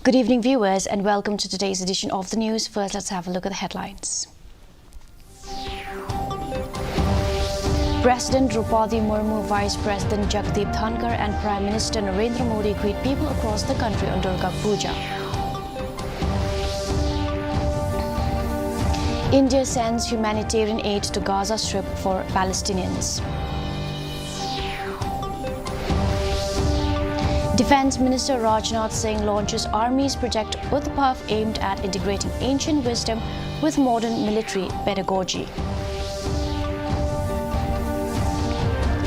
Good evening, viewers, and welcome to today's edition of the news. First, let's have a look at the headlines. President Draupadi Murmu, Vice President Jagdeep Dhankar and Prime Minister Narendra Modi greet people across the country on Durga Puja. India sends humanitarian aid to Gaza Strip for Palestinians. Defence Minister Rajnath Singh launches Army's Project Udpav aimed at integrating ancient wisdom with modern military pedagogy.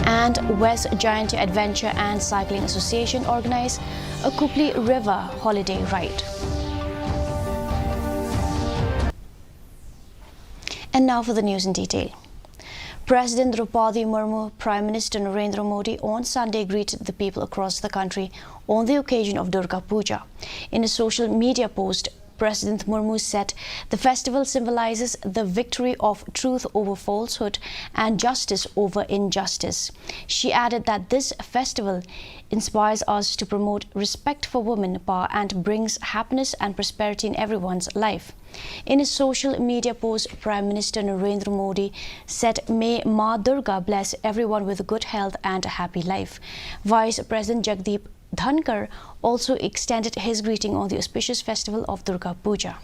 And West Giant Adventure and Cycling Association organize a Kupli River holiday ride. And now for the news in detail. President Draupadi Murmu, Prime Minister Narendra Modi on Sunday greeted the people across the country on the occasion of Durga Puja. In a social media post, President Murmu said the festival symbolizes the victory of truth over falsehood and justice over injustice. She added that this festival inspires us to promote respect for women power and brings happiness and prosperity in everyone's life. In a social media post, Prime Minister Narendra Modi said, "May Ma Durga bless everyone with good health and a happy life." Vice President Jagdeep Dhankar also extended his greeting on the auspicious festival of Durga Puja.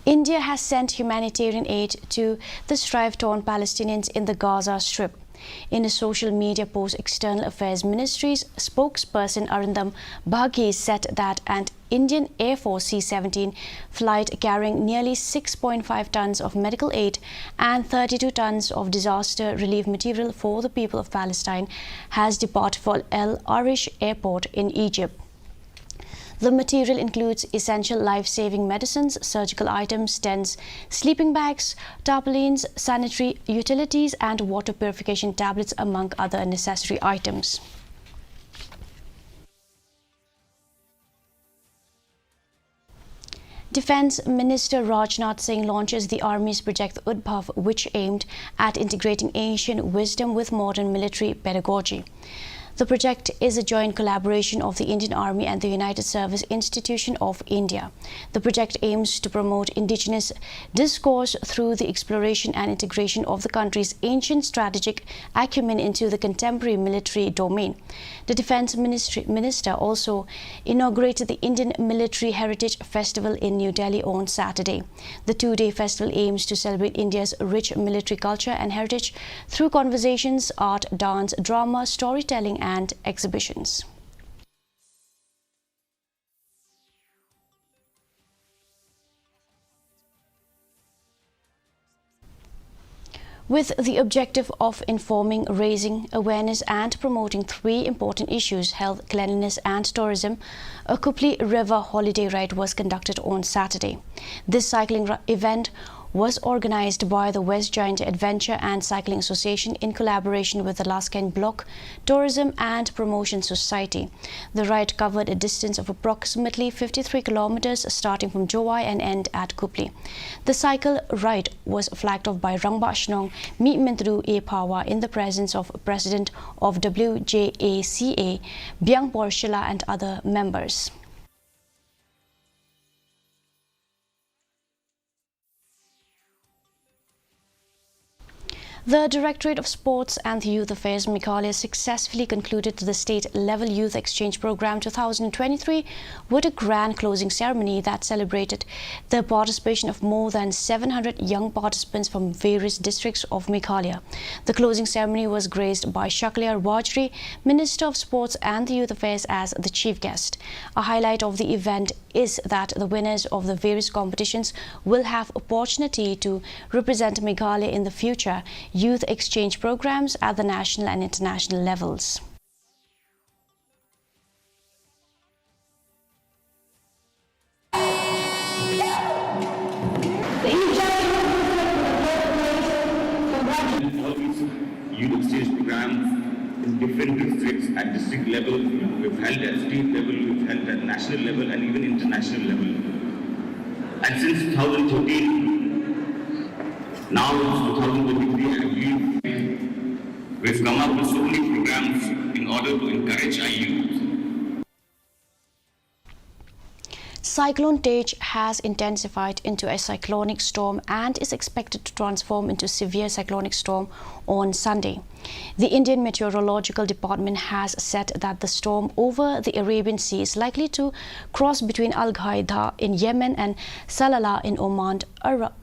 India has sent humanitarian aid to the strife-torn Palestinians in the Gaza Strip. In a social media post, External Affairs Ministry's spokesperson Arindam Baghi said that an Indian Air Force C-17 flight carrying nearly 6.5 tons of medical aid and 32 tons of disaster relief material for the people of Palestine has departed for El Arish Airport in Egypt. The material includes essential life-saving medicines, surgical items, tents, sleeping bags, tarpaulins, sanitary utilities and water purification tablets, among other necessary items. Defence Minister Rajnath Singh launches the Army's Project Udpav, which aimed at integrating ancient wisdom with modern military pedagogy. The project is a joint collaboration of the Indian Army and the United Service Institution of India. The project aims to promote indigenous discourse through the exploration and integration of the country's ancient strategic acumen into the contemporary military domain. The Defence Minister also inaugurated the Indian Military Heritage Festival in New Delhi on Saturday. The two-day festival aims to celebrate India's rich military culture and heritage through conversations, art, dance, drama, storytelling and exhibitions. With the objective of informing, raising awareness and promoting three important issues, health, cleanliness and tourism, a Kupli River holiday ride was conducted on Saturday. This cycling event was organized by the West Giant Adventure and Cycling Association in collaboration with the Laskan Block Tourism and Promotion Society. The ride covered a distance of approximately 53 kilometers starting from Jowai and end at Kupli. The cycle ride was flagged off by Rangba Shnong Mi Mintru E Pawa in the presence of President of WJACA, Byang Porshila and other members. The Directorate of Sports and Youth Affairs Meghalaya successfully concluded the State-Level Youth Exchange Programme 2023 with a grand closing ceremony that celebrated the participation of more than 700 young participants from various districts of Meghalaya. The closing ceremony was graced by Shakliar Wajri, Minister of Sports and Youth Affairs, as the chief guest. A highlight of the event is that the winners of the various competitions will have opportunity to represent Meghalaya in the future youth exchange programs at the national and international levels. Youth exchange programs in different districts at district level, we've held at state level, we've held at national level and even international level. And since 2013, now it's 2023, I believe we've come up with so many programs in in order to encourage our youth. Cyclone Tage has intensified into a cyclonic storm and is expected to transform into severe cyclonic storm on Sunday. The Indian Meteorological Department has said that the storm over the Arabian Sea is likely to cross between Al-Qaeda in Yemen and Salalah in Oman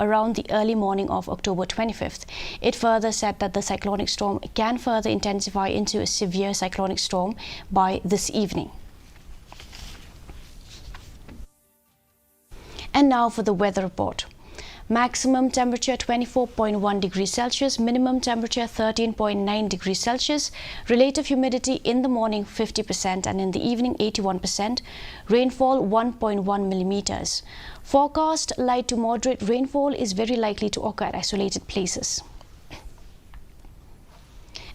around the early morning of October 25th. It further said that the cyclonic storm can further intensify into a severe cyclonic storm by this evening. And now for the weather report. Maximum temperature 24.1 degrees Celsius, minimum temperature 13.9 degrees Celsius, relative humidity in the morning 50% and in the evening 81%, rainfall 1.1 millimeters. Forecast light to moderate rainfall is very likely to occur at isolated places.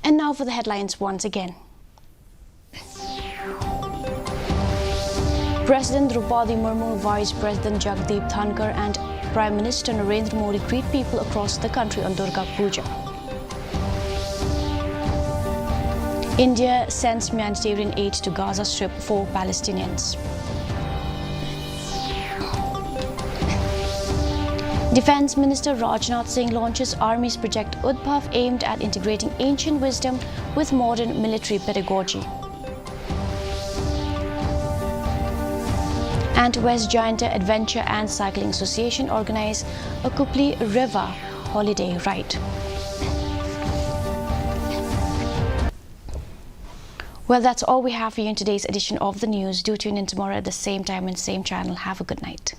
And now for the headlines once again. President Draupadi Murmu, Vice President Jagdeep Dhankar and Prime Minister Narendra Modi greet people across the country on Durga Puja. India sends humanitarian aid to Gaza Strip for Palestinians. Defence Minister Rajnath Singh launches Army's Project Udbhav aimed at integrating ancient wisdom with modern military pedagogy. And West Jaintia Adventure and Cycling Association organize a Kupli River holiday ride. Well, that's all we have for you in today's edition of the news. Do tune in tomorrow at the same time and same channel. Have a good night.